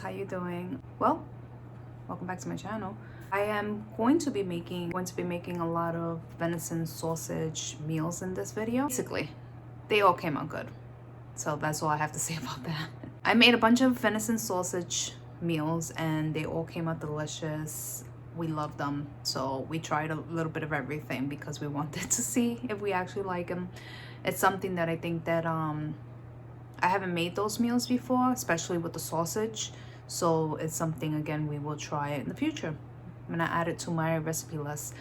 how you doing? Well, welcome back to my channel. I am going to be making a lot of venison sausage meals in this video. Basically, they all came out good. So that's all I have to say about that. I made a bunch of venison sausage meals and they all came out delicious. We love them. So we tried a little bit of everything because we wanted to see if we actually like them. It's something that I think that I haven't made those meals before, especially with the sausage. So it's something, again, we will try it in the future. I'm gonna add it to my recipe list.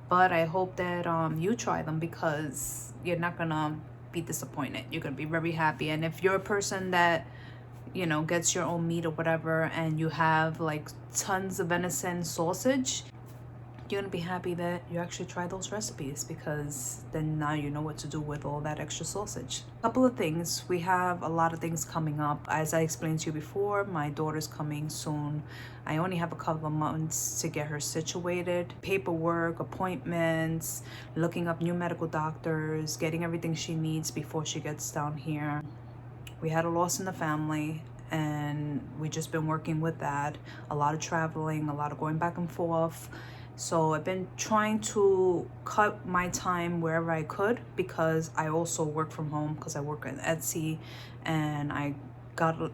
But I hope that you try them because you're not gonna be disappointed. You're gonna be very happy. And if you're a person that, you know, gets your own meat or whatever, and you have like tons of venison sausage, you're gonna be happy that you actually tried those recipes, because then now you know what to do with all that extra sausage. A couple of things. We have a lot of things coming up. As I explained to you before, my daughter's coming soon. I only have a couple of months to get her situated. Paperwork, appointments, looking up new medical doctors, getting everything she needs before she gets down here. We had a loss in the family and we just been working with that. A lot of traveling, a lot of going back and forth. So I've been trying to cut my time wherever I could, because I also work from home because I work at Etsy, and I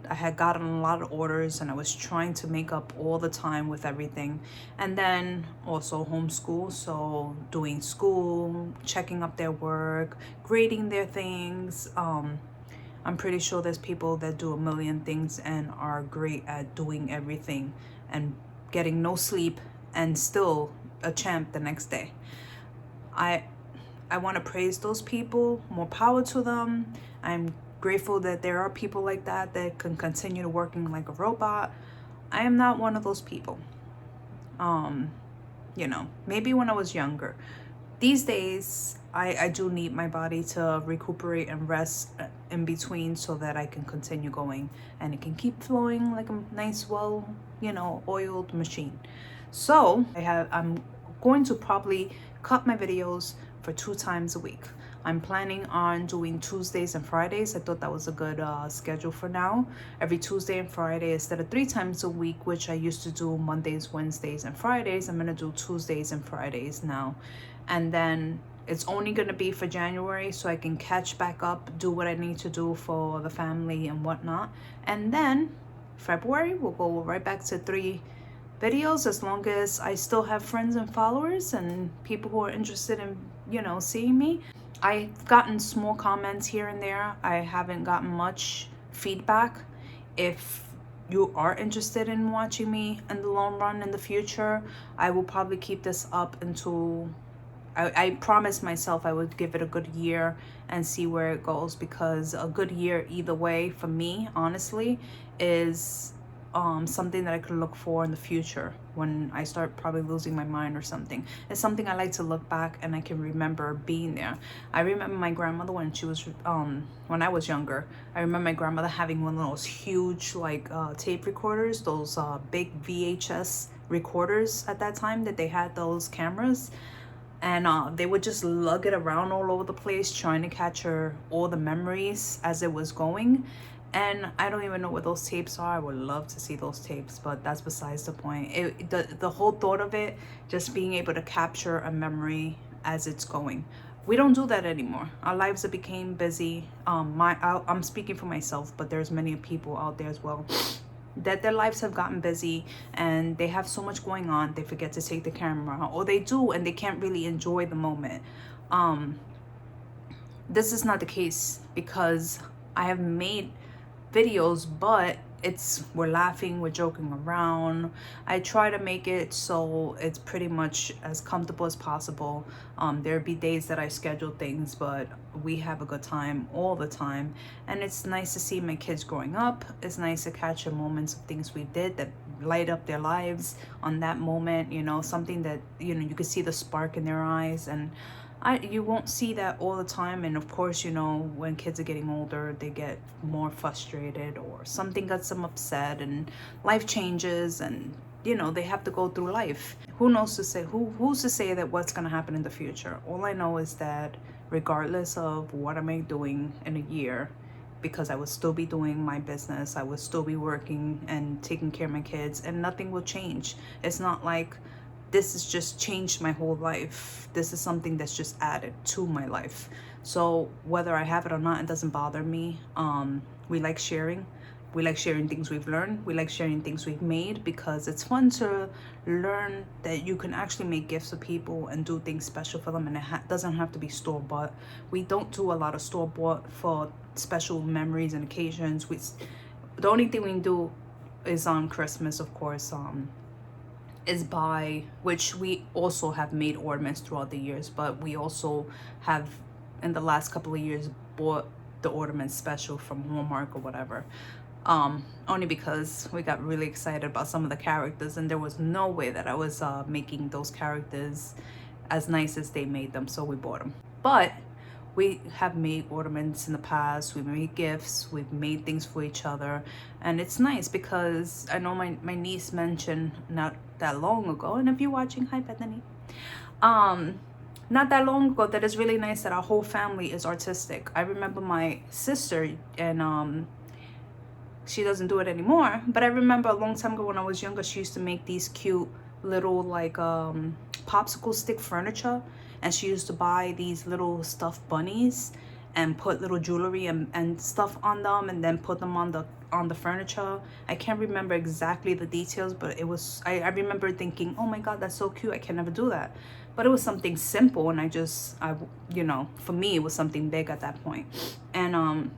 had gotten a lot of orders and I was trying to make up all the time with everything. And then also homeschool, so doing school, checking up their work, grading their things. I'm pretty sure there's people that do a million things and are great at doing everything and getting no sleep and still a champ the next day. I want to praise those people. More power to them. I'm grateful that there are people like that that can continue to working like a robot. I am not one of those people. You know, maybe when I was younger. These days, I do need my body to recuperate and rest in between so that I can continue going and it can keep flowing like a nice, well, you know, oiled machine. So I'm going to probably cut my videos for 2 times a week. I'm planning on doing Tuesdays and Fridays. I thought that was a good schedule for now. Every Tuesday and Friday instead of 3 times a week, which I used to do Mondays, Wednesdays, and Fridays. I'm gonna do Tuesdays and Fridays now. And then it's only gonna be for January so I can catch back up, do what I need to do for the family and whatnot. And then February, we'll go right back to 3 videos, as long as I still have friends and followers and people who are interested in, you know, seeing me. I've gotten small comments here and there. I haven't gotten much feedback. If you are interested in watching me in the long run in the future, I will probably keep this up until I promised myself I would give it a good year and see where it goes, because a good year either way for me, honestly, is something that I could look for in the future when I start probably losing my mind or something. It's something I like to look back and I can remember being there. I remember my grandmother when she was when I was younger. I remember my grandmother having one of those huge like tape recorders, those big VHS recorders at that time, that they had those cameras. And they would just lug it around all over the place trying to capture all the memories as it was going. And I don't even know what those tapes are. I would love to see those tapes, but that's besides the point. The whole thought of it, just being able to capture a memory as it's going. We don't do that anymore. Our lives have became busy. I'm speaking for myself, but there's many people out there as well that their lives have gotten busy and they have so much going on, they forget to take the camera, or they do and they can't really enjoy the moment. This is not the case, because I have made videos, but we're laughing, we're joking around. I try to make it so it's pretty much as comfortable as possible. There'll be days that I schedule things, but we have a good time all the time. And it's nice to see my kids growing up. It's nice to catch the moments of things we did that light up their lives on that moment, you know, something that, you know, you can see the spark in their eyes. And you won't see that all the time. And of course, you know, when kids are getting older, they get more frustrated or something gets them upset and life changes, and you know, they have to go through life. Who knows to say, who's to say that what's going to happen in the future? All I know is that regardless of what I'm doing in a year, because I would still be doing my business. I would still be working and taking care of my kids, and nothing will change. It's not like this has just changed my whole life. This is something that's just added to my life. So whether I have it or not, it doesn't bother me. We like sharing. We like sharing things we've learned. We like sharing things we've made, because it's fun to learn that you can actually make gifts for people and do things special for them, and it doesn't have to be store-bought. We don't do a lot of store-bought for special memories and occasions. The only thing we do is on Christmas, of course, is buy, which we also have made ornaments throughout the years, but we also have in the last couple of years bought the ornaments special from Hallmark or whatever. Only because we got really excited about some of the characters, and there was no way that I was making those characters as nice as they made them, so we bought them. But we have made ornaments in the past, we've made gifts, we've made things for each other, and it's nice because I know my niece mentioned not that long ago, and if you're watching, hi Bethany, not that long ago, that it's really nice that our whole family is artistic. I remember my sister, and she doesn't do it anymore, but I remember a long time ago when I was younger, she used to make these cute little like popsicle stick furniture, and she used to buy these little stuffed bunnies and put little jewelry and stuff on them, and then put them on the furniture. I can't remember exactly the details, but it was I remember thinking, oh my god, that's so cute, I can never do that. But it was something simple, and I you know, for me it was something big at that point. And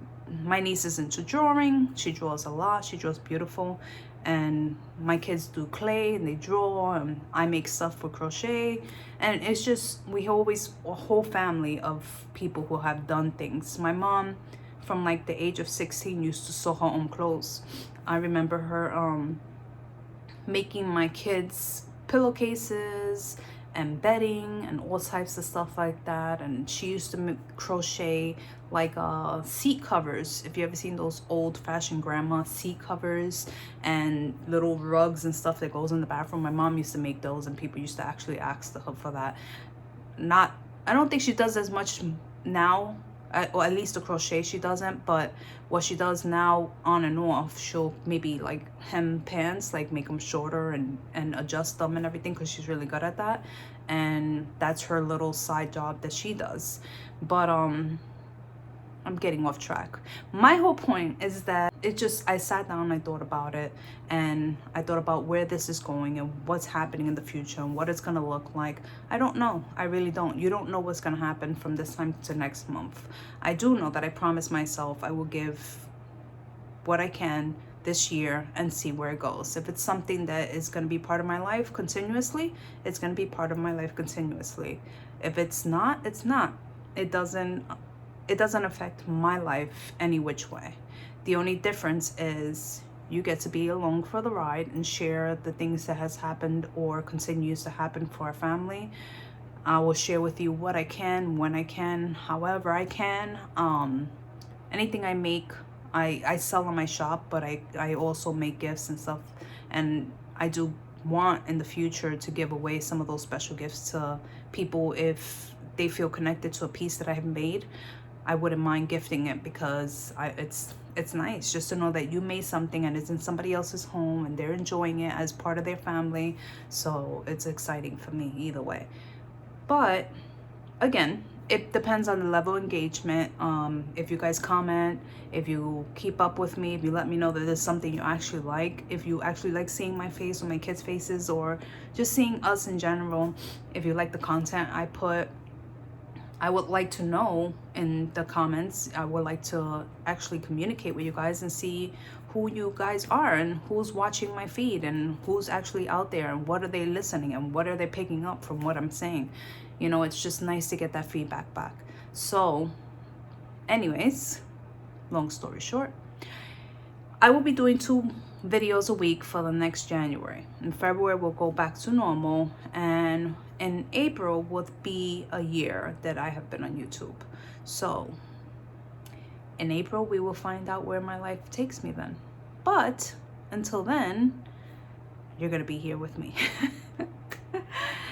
my niece is into drawing. She draws a lot. She draws beautiful. And my kids do clay and they draw, and I make stuff for crochet. And it's just, we always, a whole family of people who have done things. My mom, from like the age of 16, used to sew her own clothes. I remember her making my kids pillowcases and bedding and all types of stuff like that. And she used to crochet like seat covers, if you ever seen those old-fashioned grandma seat covers, and little rugs and stuff that goes in the bathroom. My mom used to make those, and people used to actually ask her for that. I don't think she does as much now, or at least the crochet she doesn't, but what she does now on and off, she'll maybe like hem pants, like make them shorter and adjust them and everything, because she's really good at that, and that's her little side job that she does. But I'm getting off track. My whole point is that I sat down and I thought about it, and I thought about where this is going and what's happening in the future and what it's gonna look like. I don't know. I really don't. You don't know what's gonna happen from this time to next month. I do know that I promised myself I will give what I can this year and see where it goes. If it's something that is going to be part of my life continuously, it's going to be part of my life continuously. If it's not, it's not. It doesn't affect my life any which way. The only difference is you get to be along for the ride and share the things that has happened or continues to happen for our family. I will share with you what I can, when I can, however I can. Anything I make, I sell in my shop, but I also make gifts and stuff, and I do want in the future to give away some of those special gifts to people if they feel connected to a piece that I have made. I wouldn't mind gifting it, because it's nice just to know that you made something and it's in somebody else's home and they're enjoying it as part of their family. So it's exciting for me either way. But again, it depends on the level of engagement. If you guys comment, if you keep up with me, if you let me know that there's something you actually like, if you actually like seeing my face or my kids' faces, or just seeing us in general, if you like the content I put, I would like to know in the comments. I would like to actually communicate with you guys and see who you guys are and who's watching my feed and who's actually out there and what are they listening and what are they picking up from what I'm saying. You know, it's just nice to get that feedback back. So anyways, long story short, I will be doing 2 videos a week for the next January. In February, we'll go back to normal, and in April would be a year that I have been on YouTube. So in April, we will find out where my life takes me then. But until then, you're gonna be here with me.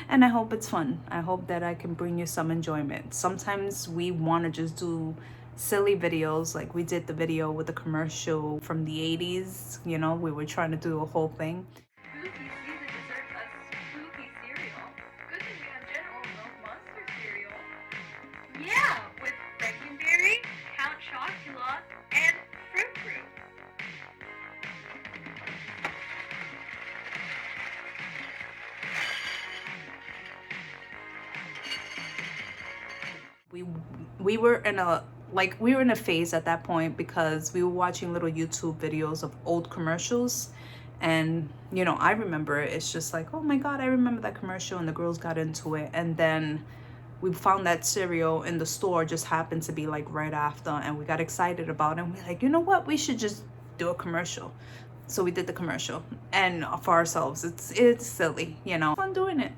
And I hope it's fun. I hope that I can bring you some enjoyment. Sometimes we want to just do silly videos. Like we did the video with the commercial from the 80s, you know, we were trying to do a whole thing. Spooky season deserves a spooky cereal. Good thing we have General Milk Monster cereal. Yeah, with Frankenberry, Count Chocula, and Fruit Fruit. we we were in a we were in a phase at that point because we were watching little YouTube videos of old commercials, and you know, I remember it. It's just like, oh my god, I remember that commercial, and the girls got into it. And then we found that cereal in the store, just happened to be like right after, and we got excited about it, and we're like, you know what, we should just do a commercial. So we did the commercial, and for ourselves, it's silly, you know, fun doing it.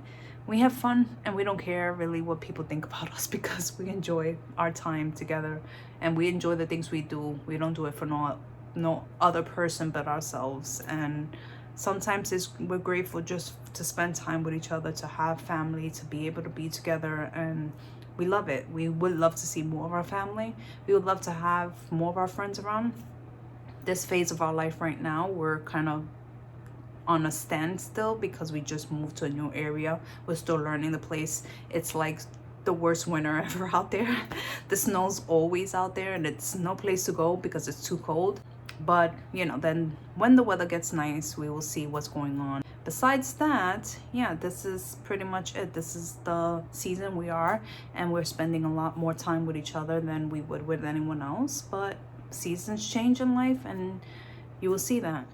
We have fun, and we don't care really what people think about us because we enjoy our time together, and we enjoy the things we do. We don't do it for no other person but ourselves. And sometimes we're grateful just to spend time with each other, to have family, to be able to be together, and we love it. We would love to see more of our family. We would love to have more of our friends around. This phase of our life right now, we're kind of on a standstill because we just moved to a new area. We're still learning the place. It's like the worst winter ever out there. The snow's always out there, and it's no place to go because it's too cold. But you know, then when the weather gets nice, we will see what's going on. Besides that, yeah, this is pretty much it. This is the season we are, and we're spending a lot more time with each other than we would with anyone else. But seasons change in life, and you will see that.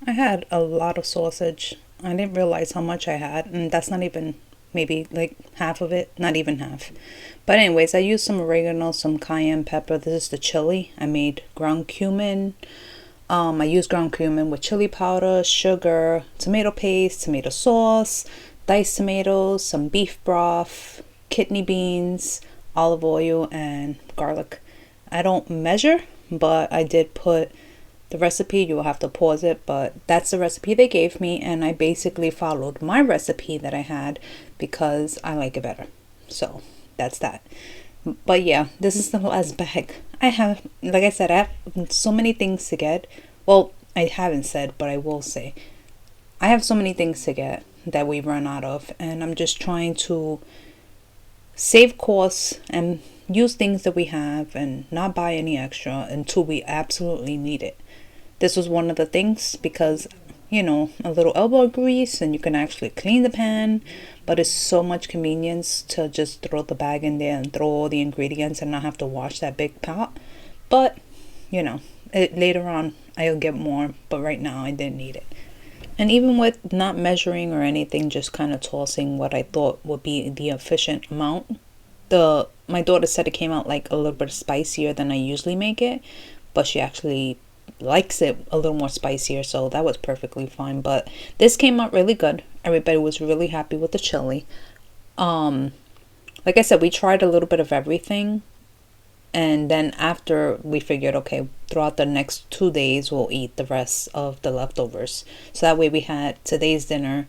I had a lot of sausage. I didn't realize how much I had, and that's not even maybe like half of it, not even half. But anyways, I used some oregano, some cayenne pepper. This is the chili. I made ground cumin. I used ground cumin with chili powder, sugar, tomato paste, tomato sauce, diced tomatoes, some beef broth, kidney beans, olive oil, and garlic. I don't measure, but I did put the recipe. You will have to pause it, but that's the recipe they gave me, and I basically followed my recipe that I had because I like it better. So that's that. But yeah, this is the last bag. I have, like I said, I have so many things to get. Well, I haven't said, but I will say, I have so many things to get that we run out of, and I'm just trying to save costs and use things that we have and not buy any extra until we absolutely need it. This was one of the things because, you know, a little elbow grease and you can actually clean the pan, but it's so much convenience to just throw the bag in there and throw all the ingredients and not have to wash that big pot. But, you know, later on I'll get more, but right now I didn't need it. And even with not measuring or anything, just kind of tossing what I thought would be the efficient amount, my daughter said it came out like a little bit spicier than I usually make it, but she actually likes it a little more spicier, so that was perfectly fine. But this came out really good. Everybody was really happy with the chili. Like I said, we tried a little bit of everything, and then after we figured, okay, throughout the next 2 days we'll eat the rest of the leftovers. So that way we had today's dinner,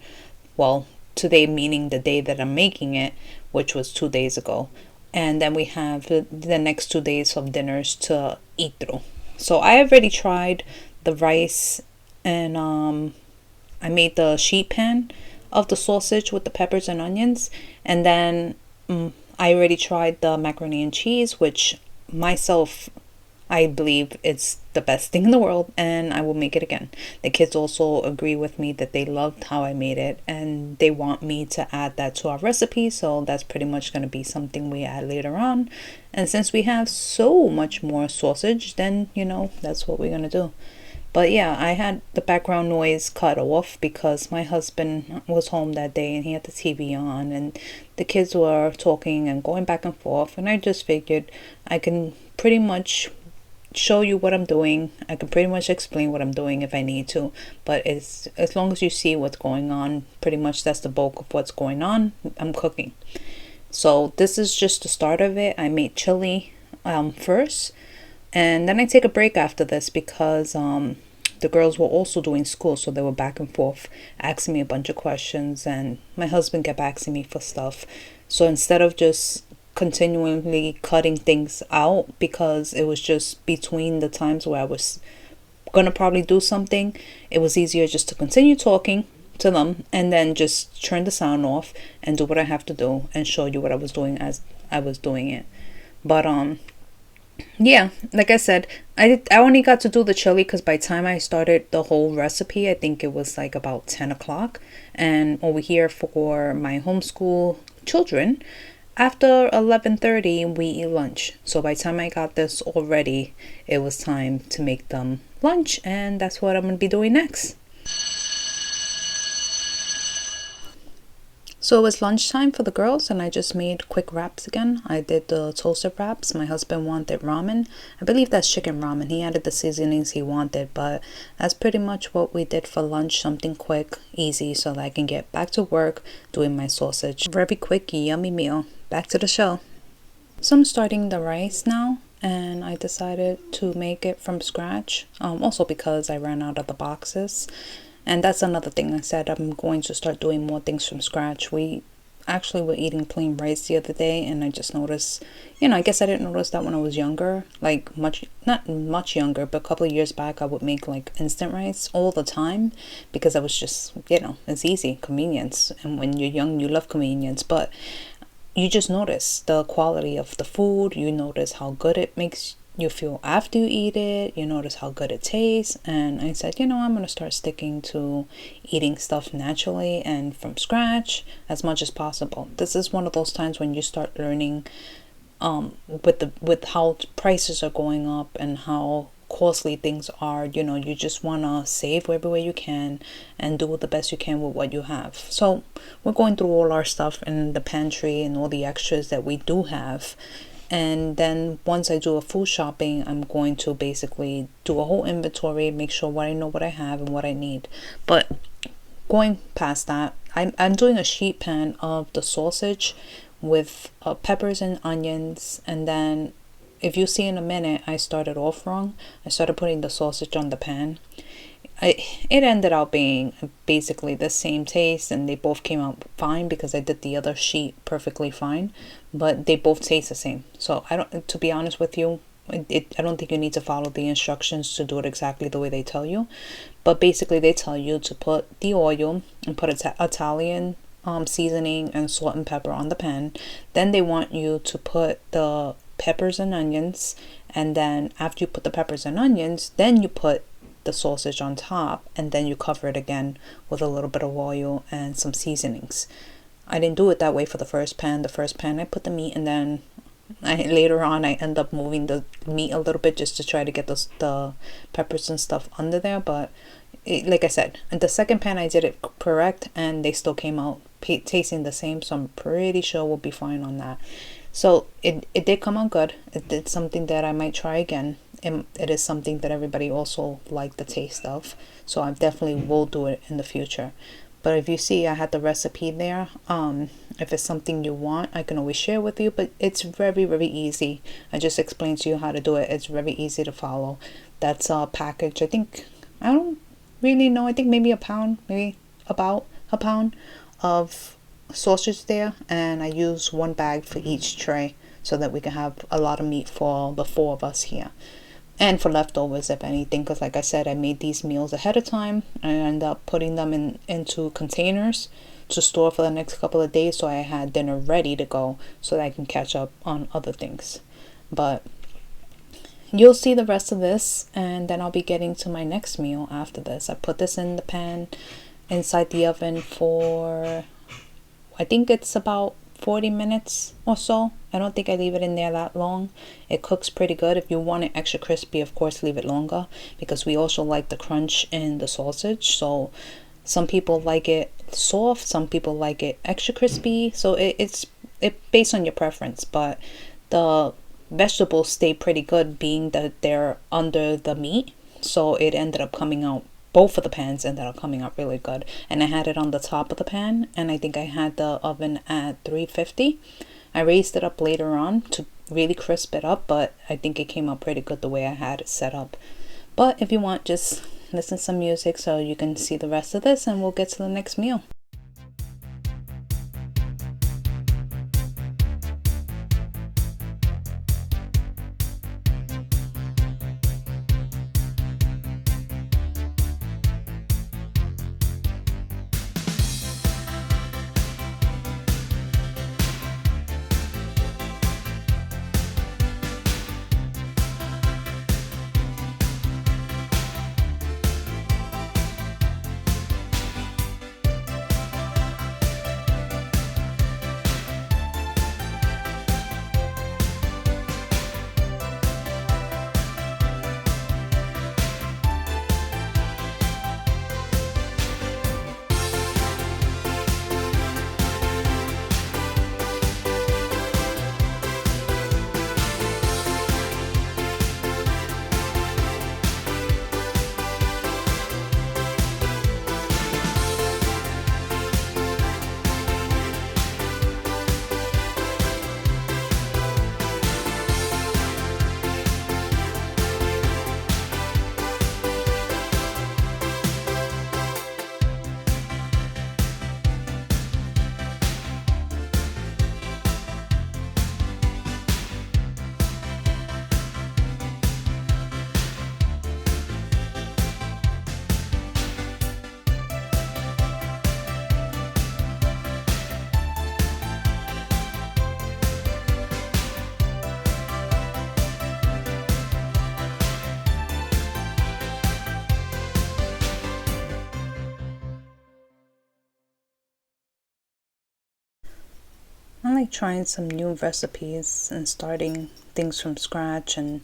well, today meaning the day that I'm making it, which was 2 days ago, and then we have the next 2 days of dinners to eat through. So I already tried the rice, and I made the sheet pan of the sausage with the peppers and onions, and then I already tried the macaroni and cheese, which myself, I believe it's the best thing in the world, and I will make it again. The kids also agree with me that they loved how I made it, and they want me to add that to our recipe, so that's pretty much going to be something we add later on. And since we have so much more sausage, then, you know, that's what we're going to do. But yeah, I had the background noise cut off because my husband was home that day and he had the TV on and the kids were talking and going back and forth, and I just figured I can pretty much show you what I'm doing. I can pretty much explain what I'm doing if I need to, but it's as long as you see what's going on, pretty much that's the bulk of what's going on. I'm cooking. So this is just the start of it. I made chili first, and then I take a break after this because the girls were also doing school, so they were back and forth asking me a bunch of questions, and my husband kept asking me for stuff. So instead of just continually cutting things out, because it was just between the times where I was gonna probably do something, it was easier just to continue talking to them and then just turn the sound off and do what I have to do and show you what I was doing as I was doing it. But yeah, like I said, I only got to do the chili because by the time I started the whole recipe, I think it was like about 10 o'clock. And over here for my homeschool children, after 11:30 we eat lunch. So by the time I got this already, it was time to make them lunch, and that's what I'm going to be doing next. So it was lunchtime for the girls, and I just made quick wraps again. I did the toasted wraps. My husband wanted ramen. I believe that's chicken ramen. He added the seasonings he wanted, but that's pretty much what we did for lunch. Something quick, easy, so that I can get back to work doing my sausage. Very quick, yummy meal. Back to the show. So I'm starting the rice now, and I decided to make it from scratch. Also because I ran out of the boxes. And that's another thing. I said I'm going to start doing more things from scratch. We actually were eating plain rice the other day, and I just noticed, I guess I didn't notice that when I was younger, like not much younger, but a couple of years back, I would make like instant rice all the time because I was just, it's easy, convenience. And when you're young, you love convenience, but you just notice the quality of the food. You notice how good it makes you feel after you eat it. You notice how good it tastes. And I said, I'm going to start sticking to eating stuff naturally and from scratch as much as possible. This is one of those times when you start learning with how prices are going up and how costly things are. You just want to save every way you can and do the best you can with what you have. So we're going through all our stuff in the pantry and all the extras that we do have. And then once I do a full shopping, I'm going to basically do a whole inventory, make sure what I know what I have and what I need. But going past that, I'm doing a sheet pan of the sausage with peppers and onions. And then if you see in a minute, I started off wrong. I started putting the sausage on the pan. It ended up being basically the same taste, and they both came out fine because I did the other sheet perfectly fine, but they both taste the same. So to be honest with you, I don't think you need to follow the instructions to do it exactly the way they tell you. But basically they tell you to put the oil and put Italian seasoning and salt and pepper on the pan. Then they want you to put the peppers and onions, and then after you put the peppers and onions, then you put the sausage on top, and then you cover it again with a little bit of oil and some seasonings. I didn't do it that way for the first pan. The first pan I put the meat, and then later on I end up moving the meat a little bit just to try to get the peppers and stuff under there. But like I said, in the second pan I did it correct, and they still came out tasting the same, so I'm pretty sure we'll be fine on that. So it did come out good. It's something that I might try again. It is something that everybody also liked the taste of, so I definitely will do it in the future. But if you see, I had the recipe there. If it's something you want, I can always share with you, but it's very, very easy. I just explained to you how to do it. It's very easy to follow. That's a package. I don't really know. I think maybe a pound, maybe about a pound of sausage there, and I use one bag for each tray so that we can have a lot of meat for the 4 of us here. And for leftovers, if anything, because like I said, I made these meals ahead of time. I ended up putting them into containers to store for the next couple of days, so I had dinner ready to go so that I can catch up on other things. But you'll see the rest of this, and then I'll be getting to my next meal after this. I put this in the pan inside the oven for, I think it's about 40 minutes or so. I don't think I leave it in there that long. It cooks pretty good. If you want it extra crispy, of course leave it longer, because we also like the crunch in the sausage. So some people like it soft, some people like it extra crispy. So it's based on your preference. But the vegetables stay pretty good, being that they're under the meat. So it ended up coming out, both of the pans ended up coming out really good. And I had it on the top of the pan, and I think I had the oven at 350. I raised it up later on to really crisp it up, but I think it came out pretty good the way I had it set up. But if you want, just listen to some music so you can see the rest of this, and we'll get to the next meal. I like trying some new recipes and starting things from scratch and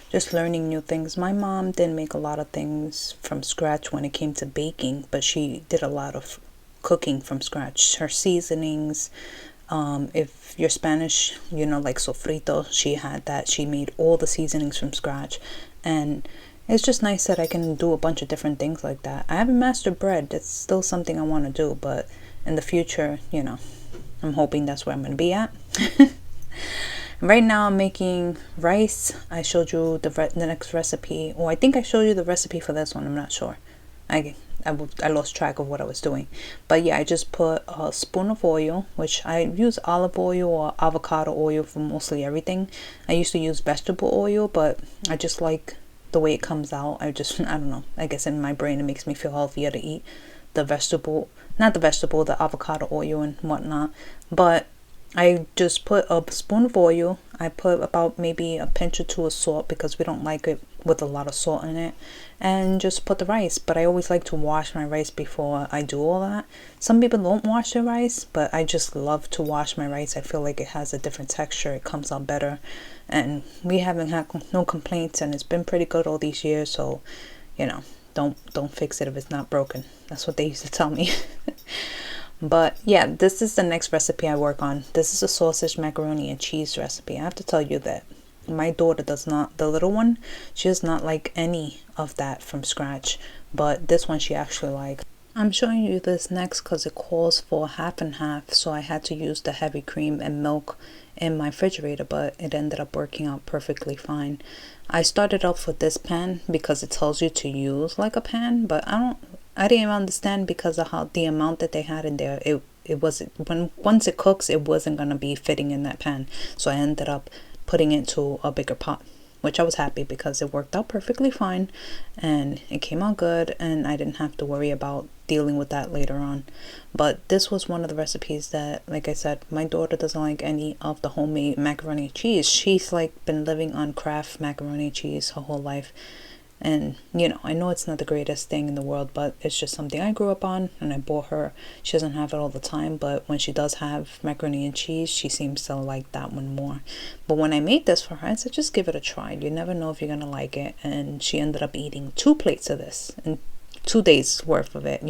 just learning new things. My mom didn't make a lot of things from scratch when it came to baking, but she did a lot of cooking from scratch. Her seasonings, if you're Spanish, you know, like sofrito, she had that. She made all the seasonings from scratch. And it's just nice that I can do a bunch of different things like that. I haven't mastered bread. It's still something I want to do, but in the future, you know, I'm hoping that's where I'm going to be at. Right now I'm making rice. I showed you the next recipe. Or I think I showed you the recipe for this one. I'm not sure. I lost track of what I was doing. But yeah, I just put a spoon of oil, which I use olive oil or avocado oil for mostly everything. I used to use vegetable oil, but I just like the way it comes out. I don't know. I guess in my brain it makes me feel healthier to eat the the avocado oil and whatnot. But I just put a spoon of oil. I put about maybe a pinch or two of salt because we don't like it with a lot of salt in it. And just put the rice. But I always like to wash my rice before I do all that. Some people don't wash their rice, but I just love to wash my rice. I feel like it has a different texture. It comes out better. And we haven't had no complaints, and it's been pretty good all these years. So, you know, don't fix it if it's not broken. That's what they used to tell me. But yeah, this is the next recipe I work on. This is a sausage, macaroni, and cheese recipe. I have to tell you that my daughter does not, the little one, she does not like any of that from scratch. But this one she actually likes. I'm showing you this next because it calls for half and half. So I had to use the heavy cream and milk in my refrigerator, but it ended up working out perfectly fine. I started off with this pan because it tells you to use like a pan, but I didn't even understand because of how the amount that they had in there. It wasn't, once it cooks, it wasn't gonna be fitting in that pan. So I ended up putting it to a bigger pot, which I was happy because it worked out perfectly fine and it came out good, and I didn't have to worry about dealing with that later on. But this was one of the recipes that, like I said, my daughter doesn't like any of the homemade macaroni and cheese. She's like been living on Kraft macaroni and cheese her whole life. And, you know, I know it's not the greatest thing in the world, but it's just something I grew up on and I bought her. She doesn't have it all the time, but when she does have macaroni and cheese, she seems to like that one more. But when I made this for her, I said, just give it a try. You never know if you're going to like it. And she ended up eating 2 plates of this. And 2 days worth of it,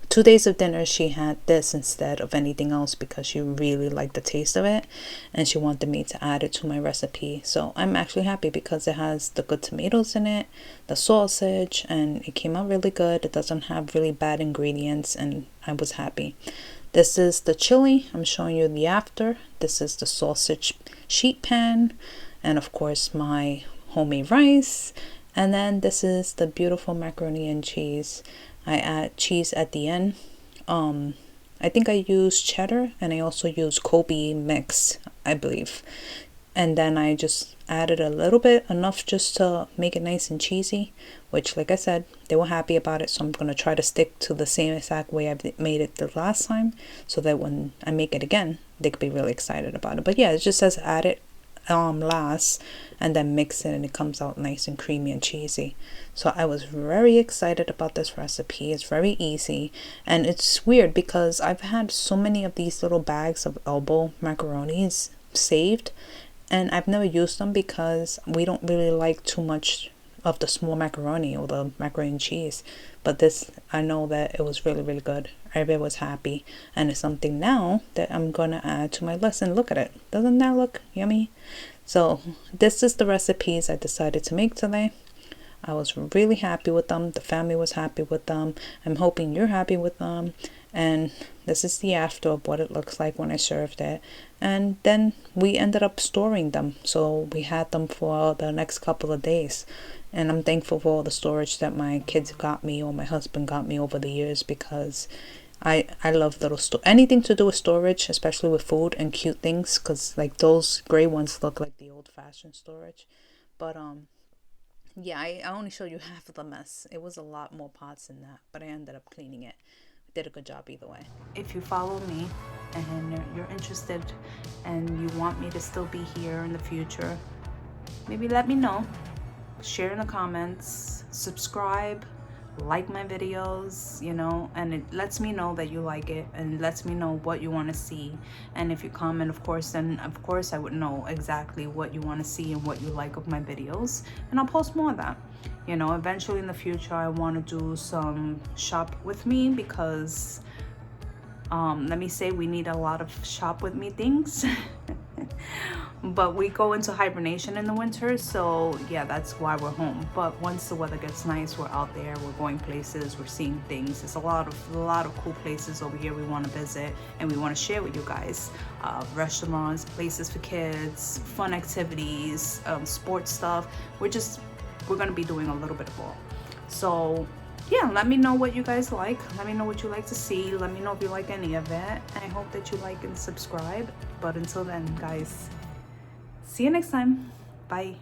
2 days of dinner. She had this instead of anything else because she really liked the taste of it, and she wanted me to add it to my recipe. So I'm actually happy because it has the good tomatoes in it, the sausage, and it came out really good. It doesn't have really bad ingredients, and I was happy. This is the chili. I'm showing you the after. This is the sausage sheet pan, and of course my homemade rice. And then this is the beautiful macaroni and cheese. I add cheese at the end. I think I use cheddar, and I also use Kobe mix, I believe. And then I just added a little bit, enough just to make it nice and cheesy, which, like I said, they were happy about it. So I'm going to try to stick to the same exact way I made it the last time, so that when I make it again, they could be really excited about it. But yeah, it just says add it last, and then mix it, and it comes out nice and creamy and cheesy. So I was very excited about this recipe. It's very easy, and it's weird because I've had so many of these little bags of elbow macaronis saved, and I've never used them because we don't really like too much of the small macaroni or the macaroni and cheese. But this, I know that it was really, really good. Everybody was happy, and it's something now that I'm gonna add to my list. And look at it. Doesn't that look yummy? So this is the recipes I decided to make today. I was really happy with them. The family was happy with them. I'm hoping you're happy with them. And this is the after of what it looks like when I served it. And then we ended up storing them. So we had them for the next couple of days. And I'm thankful for all the storage that my kids got me or my husband got me over the years, because I love anything to do with storage, especially with food and cute things, because like those gray ones look like the old-fashioned storage. But yeah, I only showed you half of the mess. It was a lot more pots than that, but I ended up cleaning it. Did a good job either way. If you follow me and you're interested and you want me to still be here in the future, maybe let me know. Share in the comments, subscribe, like my videos, and it lets me know that you like it, and it lets me know what you want to see. And if you comment, of course, then of course I would know exactly what you want to see and what you like of my videos, and I'll post more of that. Eventually in the future I want to do some shop with me, because let me say, we need a lot of shop with me things. But we go into hibernation in the winter, so yeah, that's why we're home. But once the weather gets nice, we're out there, we're going places, we're seeing things. There's a lot of cool places over here we want to visit and we want to share with you guys. Restaurants, places for kids, fun activities, sports stuff. We're gonna be doing a little bit of all. So yeah, let me know what you guys like. Let me know what you like to see. Let me know if you like any of it. And I hope that you like and subscribe. But until then, guys, see you next time. Bye.